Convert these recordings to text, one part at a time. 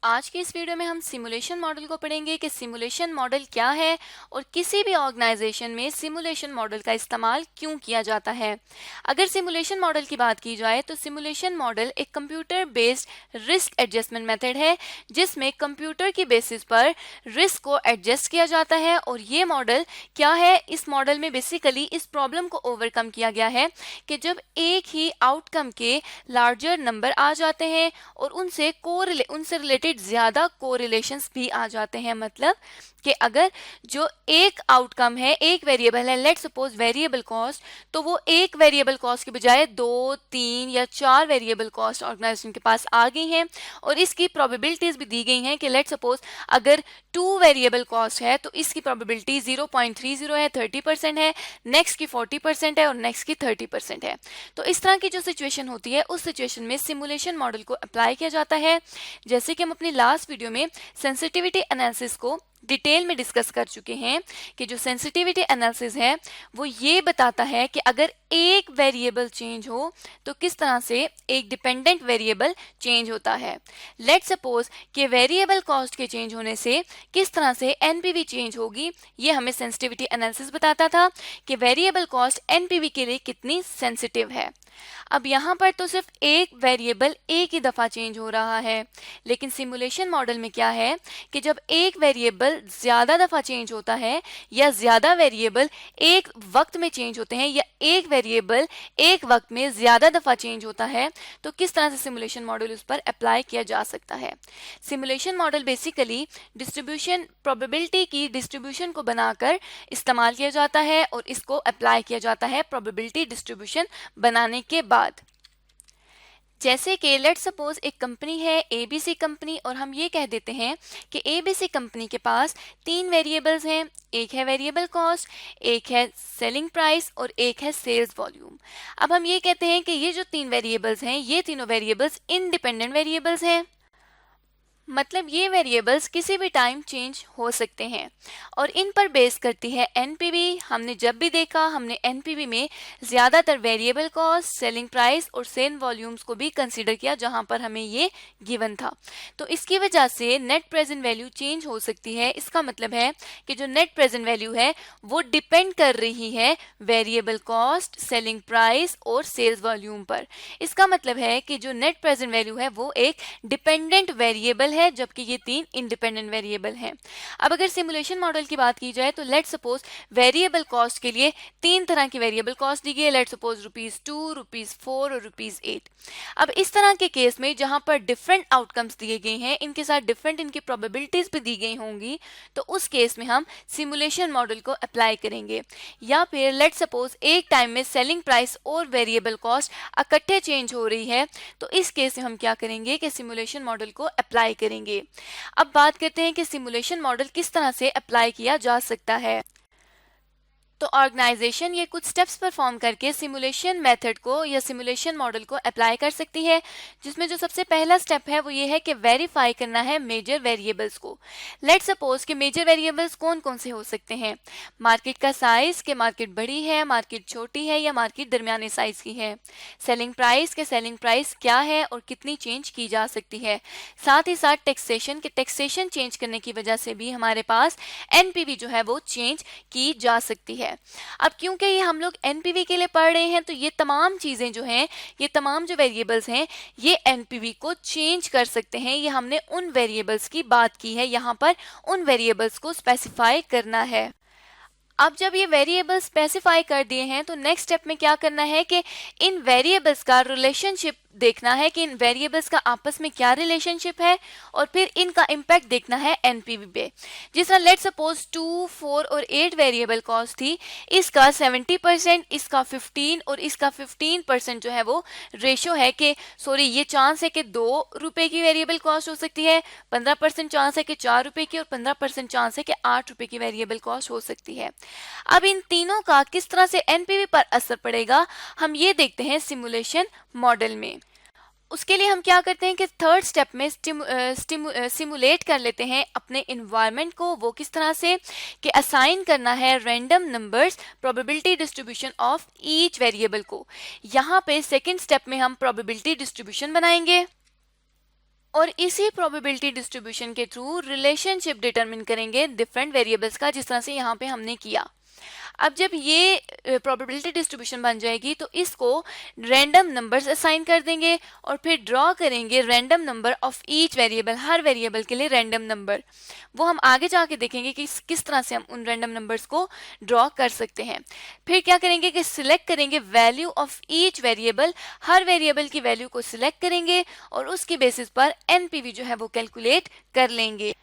आज के इस वीडियो में हम सिमुलेशन मॉडल को पढ़ेंगे कि सिमुलेशन मॉडल क्या है और किसी भी ऑर्गेनाइजेशन में सिमुलेशन मॉडल का इस्तेमाल क्यों किया जाता है। अगर सिमुलेशन मॉडल की बात की जाए तो सिमुलेशन मॉडल एक computer based risk adjustment method है जिसमें कंप्यूटर की बेसिस पर रिस्क को एडजस्ट किया जाता है। और ये मॉडल क्या है, इस मॉडल में बेसिकली इस प्रॉब्लम को ओवरकम किया गया है कि जब एक ही आउटकम के लार्जर नंबर आ जाते हैं और उनसे रिलेटेड ज्यादा कोरिलेशंस भी आ जाते हैं। मतलब कि अगर जो एक आउटकम है, एक वेरिएबल है, लेट्स सपोज वेरिएबल कॉस्ट, तो वो एक वेरिएबल कॉस्ट के बजाय 2, 3 या 4 वेरिएबल कॉस्ट ऑर्गेनाइजेशन के पास आ गई हैं और इसकी प्रोबेबिलिटीज भी दी गई हैं कि लेट्स सपोज अगर 2 वेरिएबल कॉस्ट है तो इसकी प्रोबेबिलिटी 0.30 है, 30% है, नेक्स्ट की 40% है और नेक्स्ट की 30% है। तो इस तरह की जो सिचुएशन होती है उस सिचुएशन में सिमुलेशन मॉडल को अप्लाई किया जाता है। जैसे कि हम अपनी लास्ट वीडियो में सेंसिटिविटी एनालिसिस को डिटेल में डिस्कस कर चुके हैं कि जो सेंसिटिविटी एनालिसिस है वो ये बताता है कि अगर एक वेरिएबल चेंज हो तो किस तरह से एक डिपेंडेंट वेरिएबल चेंज होता है। लेट्स सपोज कि वेरिएबल कॉस्ट के चेंज होने से किस तरह से एनपीवी चेंज होगी, ये हमें सेंसिटिविटी एनालिसिस बताता था कि वेरिएबल कॉस्ट एनपीवी के लिए कितनी सेंसिटिव है। अब यहाँ पर तो सिर्फ एक वेरिएबल एक ही दफा चेंज हो रहा है, लेकिन सिमुलेशन मॉडल में क्या है कि जब एक वेरिएबल ज्यादा दफा चेंज होता है या ज्यादा वेरिएबल एक वक्त में चेंज होते हैं या एक वेरिएबल एक वक्त में ज्यादा दफा चेंज होता है तो किस तरह से सिमुलेशन मॉडल उस पर अप्लाई किया जा सकता है। Simulation model basically distribution probability की डिस्ट्रीब्यूशन को बनाकर इस्तेमाल किया जाता है और इसको अप्लाई किया जाता है प्रोबेबिलिटी डिस्ट्रीब्यूशन बनाने के बाद। जैसे कि लेट्स सपोज एक कंपनी है एबीसी कंपनी और हम ये कह देते हैं कि एबीसी कंपनी के पास 3 वेरिएबल्स हैं, एक है वेरिएबल कॉस्ट, एक है सेलिंग प्राइस और एक है सेल्स वॉल्यूम। अब हम ये कहते हैं कि ये जो 3 वेरिएबल्स हैं ये तीनों वेरिएबल्स इंडिपेंडेंट वेरिएबल्स हैं, मतलब ये वेरिएबल्स किसी भी टाइम चेंज हो सकते हैं और इन पर बेस करती है एनपीवी। हमने जब भी देखा हमने एनपीवी में ज़्यादातर वेरिएबल कॉस्ट, सेलिंग प्राइस और सेल वॉल्यूम्स को भी कंसीडर किया जहां पर हमें ये गिवन था। तो इसकी वजह से नेट प्रेजेंट वैल्यू चेंज हो सकती है। इसका मतलब है कि जो नेट प्रेजेंट वैल्यू है वो डिपेंड कर रही है वेरिएबल कॉस्ट, सेलिंग प्राइस और सेल्स वॉल्यूम पर। इसका मतलब है कि जो नेट प्रेजेंट वैल्यू है वो एक डिपेंडेंट वेरिएबल है जबकि ये 3 इंडिपेंडेंट वेरिएबल हैं। अब अगर सिमुलेशन मॉडल की बात की जाए तो लेट्स सपोज वेरिएबल कॉस्ट के लिए 3 तरह की वेरिएबल कॉस्ट दी गई है, लेट्स सपोज ₹2, ₹4 और ₹8। अब इस तरह के केस में जहां पर डिफरेंट आउटकम्स दिए गए हैं, इनके साथ डिफरेंट इनकी प्रोबेबिलिटीज भी दी गई होंगी, तो उस केस में हम सिमुलेशन मॉडल को अप्लाई करेंगे। या फिर लेट्स सपोज एक टाइम में सेलिंग प्राइस और वेरिएबल कॉस्ट इकट्ठे चेंज हो रही है, तो इस केस में हम क्या करेंगे कि सिमुलेशन मॉडल को अप्लाई करेंगे। अब बात करते हैं कि सिमुलेशन मॉडल किस तरह से अप्लाई किया जा सकता है। तो ऑर्गेनाइजेशन ये कुछ स्टेप्स परफॉर्म करके सिमुलेशन मेथड को या सिमुलेशन मॉडल को अप्लाई कर सकती है, जिसमें जो सबसे पहला स्टेप है वो ये है कि वेरीफाई करना है मेजर वेरिएबल्स को। लेट्स सपोज कि मेजर वेरिएबल्स कौन कौन से हो सकते हैं। मार्केट का साइज, के मार्केट बड़ी है, मार्केट छोटी है या मार्केट दरमियाने साइज की है। सेलिंग प्राइस, के सेलिंग प्राइस क्या है और कितनी चेंज की जा सकती है। साथ ही साथ टैक्सेशन, के टैक्सेशन चेंज करने की वजह से भी हमारे पास एनपीवी जो है वो चेंज की जा सकती है। अब क्योंकि ये हम लोग एनपीवी के लिए पढ़ रहे हैं तो ये तमाम चीजें जो हैं, ये तमाम जो वेरिएबल्स हैं ये एनपीवी को चेंज कर सकते हैं। ये हमने उन वेरिएबल्स की बात की है, यहाँ पर उन वेरिएबल्स को स्पेसिफाई करना है। अब जब ये वेरिएबल स्पेसिफाई कर दिए हैं तो नेक्स्ट स्टेप में क्या करना है कि इन वेरिएबल्स का रिलेशनशिप देखना है कि इन वेरिएबल्स का आपस में क्या रिलेशनशिप है और फिर इनका इम्पैक्ट देखना है एनपीवी पे। जिस तरह लेट्स सपोज 2, 4 और 8 वेरिएबल कॉस्ट थी, इसका 70%, इसका 15 और इसका 15% जो है वो रेशो है कि ये चांस है कि ₹2 की वेरिएबल कॉस्ट हो सकती है, 15% चांस है कि ₹4 की और 15% चांस है कि ₹8 की वेरिएबल कॉस्ट हो सकती है। अब इन तीनों का किस तरह से एनपीवी पर असर पड़ेगा हम ये देखते हैं सिमुलेशन मॉडल में। उसके लिए हम क्या करते हैं कि थर्ड स्टेप में सिमुलेट कर लेते हैं अपने इन्वायरमेंट को। वो किस तरह से कि असाइन करना है random numbers probability distribution of each variable को। यहाँ पे सेकंड स्टेप में हम प्रोबेबिलिटी डिस्ट्रीब्यूशन बनाएंगे और इसी प्रोबेबिलिटी डिस्ट्रीब्यूशन के थ्रू रिलेशनशिप डिटरमिन करेंगे डिफरेंट वेरिएबल्स का, जिस तरह से यहाँ पे हमने किया। अब जब ये प्रोबेबिलिटी डिस्ट्रीब्यूशन बन जाएगी तो इसको रैंडम नंबर्स असाइन कर देंगे और फिर ड्रॉ करेंगे random number of each variable, her variable के लिए रैंडम नंबर। वो हम आगे जाके देखेंगे कि किस तरह से हम उन रैंडम नंबर्स को ड्रॉ कर सकते हैं। फिर क्या करेंगे कि सिलेक्ट करेंगे value of each variable, her variable की वैल्यू को सिलेक्ट करेंगे और उसके बेसिस पर एनपीवी जो है वो कैलकुलेट कर लेंगे।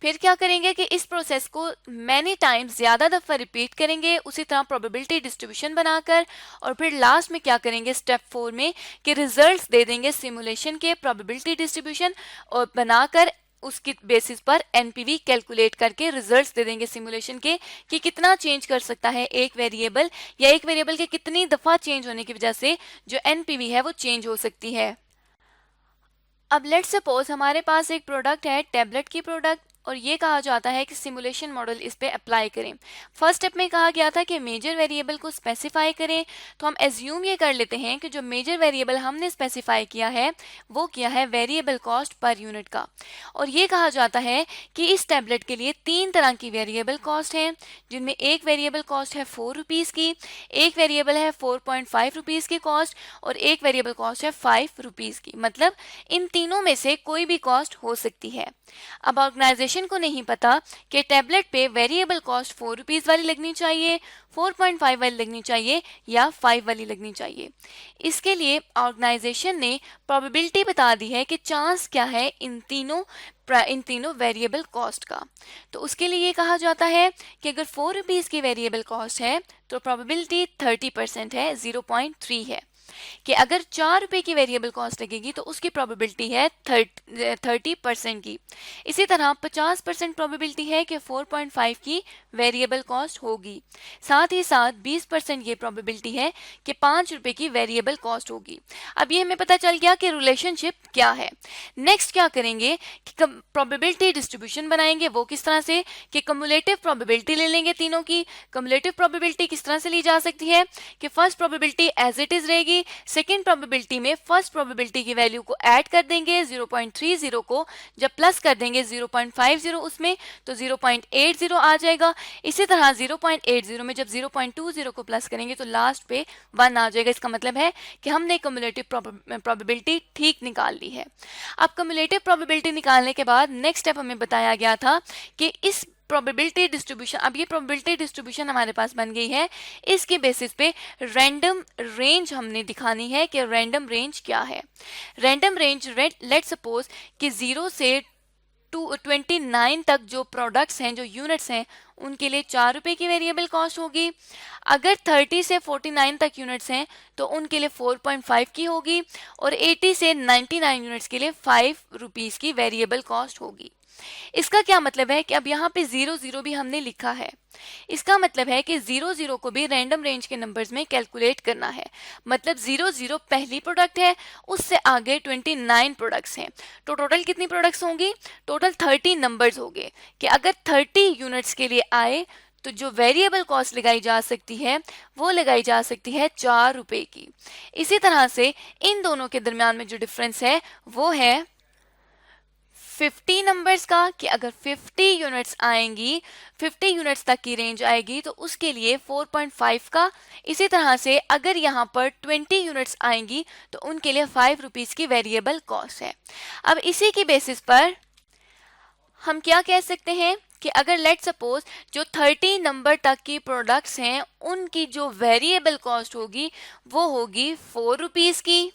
फिर क्या करेंगे कि इस प्रोसेस को मैनी टाइम्स ज़्यादा दफ़ा रिपीट करेंगे, उसी तरह प्रोबेबिलिटी डिस्ट्रीब्यूशन बनाकर, और फिर लास्ट में क्या करेंगे स्टेप 4 में कि रिजल्ट्स दे देंगे सिमुलेशन के प्रोबेबिलिटी डिस्ट्रीब्यूशन और बनाकर उसकी बेसिस पर एनपीवी कैलकुलेट करके रिजल्ट्स दे देंगे सिमुलेशन के कि कितना चेंज कर सकता है एक वेरिएबल, या एक वेरिएबल के कितनी दफ़ा चेंज होने की वजह से जो एनपीवी है वो चेंज हो सकती है। अब लेट्स सपोज हमारे पास एक प्रोडक्ट है, टैबलेट की प्रोडक्ट, और ये कहा जाता है कि सिमुलेशन मॉडल इस पे अप्लाई करें। फर्स्ट स्टेप में कहा गया था कि मेजर वेरिएबल को स्पेसिफाई करें, तो हम एज्यूम ये कर लेते हैं कि जो मेजर वेरिएबल हमने स्पेसिफाई किया है वो क्या है, वेरिएबल कॉस्ट पर यूनिट का। और ये कहा जाता है कि इस टैबलेट के लिए 3 तरह की वेरिएबल कॉस्ट हैं, जिनमें एक वेरिएबल कॉस्ट है 4 रुपीज़ की, एक वेरिएबल है 4.5 रुपीज़ की कॉस्ट, और एक वेरिएबल कॉस्ट है 5 रुपीज़ की। मतलब इन तीनों में से कोई भी कॉस्ट हो सकती है। अब ऑर्गेनाइजेशन को नहीं पता कि टैबलेट पे वेरिएबल कॉस्ट 4 रुपीज़ वाली लगनी चाहिए, 4.5 वाली लगनी चाहिए या 5 वाली लगनी चाहिए। इसके लिए ऑर्गेनाइजेशन ने प्रोबेबिलिटी बता दी है कि चांस क्या है इन तीनों वेरिएबल कॉस्ट का। तो उसके लिए ये कहा जाता है कि अगर 4 रुपीज़ की वेरिएबल कॉस्ट है तो प्रोबेबिलिटी 30% है, 0.3 है। कि अगर 4 रुपए की वेरिएबल कॉस्ट लगेगी तो उसकी प्रोबेबिलिटी है 30% की। इसी तरह 50% प्रोबेबिलिटी है कि 4.5 की वेरिएबल कॉस्ट होगी। साथ ही साथ 20% ये प्रोबेबिलिटी है कि 5 रुपए की वेरिएबल कॉस्ट होगी। अब ये हमें पता चल गया कि रिलेशनशिप क्या है। नेक्स्ट क्या करेंगे कि प्रोबेबिलिटी डिस्ट्रीब्यूशन बनाएंगे। वो किस तरह से कि कम्युलेटिव प्रोबेबिलिटी ले लेंगे तीनों की। कम्युलेटिव प्रोबेबिलिटी किस तरह से ली जा सकती है कि first probability as it is रहेगी, सेकेंड प्रोबेबिलिटी में फर्स्ट प्रोबेबिलिटी की वैल्यू को ऐड कर देंगे 0.30 को, जब प्लस कर देंगे 0.50 उसमें तो 0.80 आ जाएगा। इसी तरह 0.80 में जब 0.20 को प्लस करेंगे तो लास्ट पे 1 आ जाएगा। इसका मतलब है कि हमने कम्युलेटिव प्रोबेबिलिटी ठीक निकाल ली है। अब कम्युलेटिव प्रोबेबिलिटी निकालने के बाद नेक्स्ट स्टेप हमें बताया गया था कि इस प्रोबेबिलिटी डिस्ट्रीब्यूशन, अब ये प्रोबेबिलिटी डिस्ट्रीब्यूशन हमारे पास बन गई है, इसके बेसिस पे रैंडम रेंज हमने दिखानी है कि रैंडम रेंज क्या है। रैंडम रेंज लेट सपोज कि 0 से 29 तक जो प्रोडक्ट्स हैं, जो यूनिट्स हैं, उनके लिए 4 रुपए की वेरिएबल कॉस्ट होगी। अगर 30 से 49 तक यूनिट्स हैं तो उनके लिए 4.5 की होगी, और 80 से 99 यूनिट्स के लिए 5 रुपीज़ की वेरिएबल कॉस्ट होगी। इसका क्या मतलब है कि अब यहाँ पे 00 भी हमने लिखा है। इसका मतलब है कि 00 को भी रैंडम रेंज के नंबर्स में कैलकुलेट करना है। मतलब 00 पहली प्रोडक्ट है, उससे आगे 29 प्रोडक्ट्स हैं, तो टोटल कितनी प्रोडक्ट्स होंगी? टोटल 30 नंबर्स होंगे कि अगर 30 यूनिट्स के लिए आए तो जो वेरिएबल कॉस्ट लगाई जा सकती है वो लगाई जा सकती है 4 रुपए की। इसी तरह से इन दोनों के दरमियान में जो डिफरेंस है वो है 50 नंबर्स का, कि अगर 50 यूनिट्स आएंगी, 50 यूनिट्स तक की रेंज आएगी तो उसके लिए 4.5 का। इसी तरह से अगर यहाँ पर 20 यूनिट्स आएंगी तो उनके लिए 5 रुपीज़ की वेरिएबल कॉस्ट है। अब इसी की बेसिस पर हम क्या कह सकते हैं कि अगर लेट सपोज जो 30 नंबर तक की प्रोडक्ट्स हैं उनकी जो वेरिएबल कॉस्ट होगी वो होगी 4 रुपीज़ की।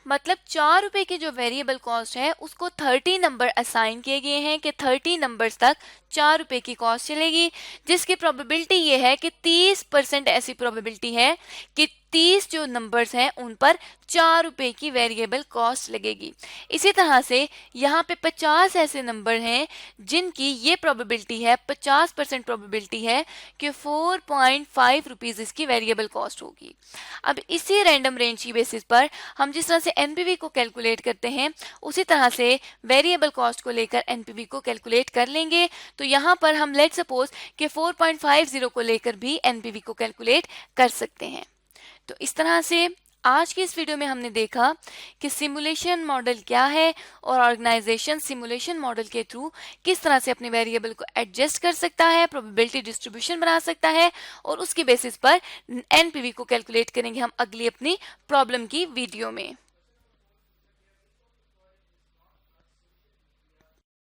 मतलब 4 रुपए की जो वेरिएबल कॉस्ट है उसको 30 नंबर असाइन किए गए हैं कि 30 नंबर्स तक 4 रुपए की कॉस्ट चलेगी, जिसकी प्रोबेबिलिटी ये है कि 30% ऐसी प्रोबेबिलिटी है कि 30 जो नंबर्स हैं उन पर 4 रुपए की वेरिएबल कॉस्ट लगेगी। इसी तरह से यहाँ पे 50 ऐसे नंबर हैं जिनकी ये प्रोबेबिलिटी है, 50% प्रोबेबिलिटी है कि 4.5 रुपीज़ इसकी वेरिएबल कॉस्ट होगी। अब इसी रैंडम रेंज की बेसिस पर हम जिस तरह से एनपीवी को कैलकुलेट करते हैं उसी तरह से वेरिएबल कॉस्ट को लेकर एनपीवी को कैलकुलेट कर लेंगे। तो यहाँ पर हम लेट सपोज कि 4.50 को लेकर भी एनपीवी को कैलकुलेट कर सकते हैं। तो इस तरह से आज की इस वीडियो में हमने देखा कि सिमुलेशन मॉडल क्या है और ऑर्गेनाइजेशन सिमुलेशन मॉडल के थ्रू किस तरह से अपने वेरिएबल को एडजस्ट कर सकता है, प्रोबेबिलिटी डिस्ट्रीब्यूशन बना सकता है और उसकी बेसिस पर एनपीवी को कैलकुलेट करेंगे हम अगली अपनी प्रॉब्लम की वीडियो में।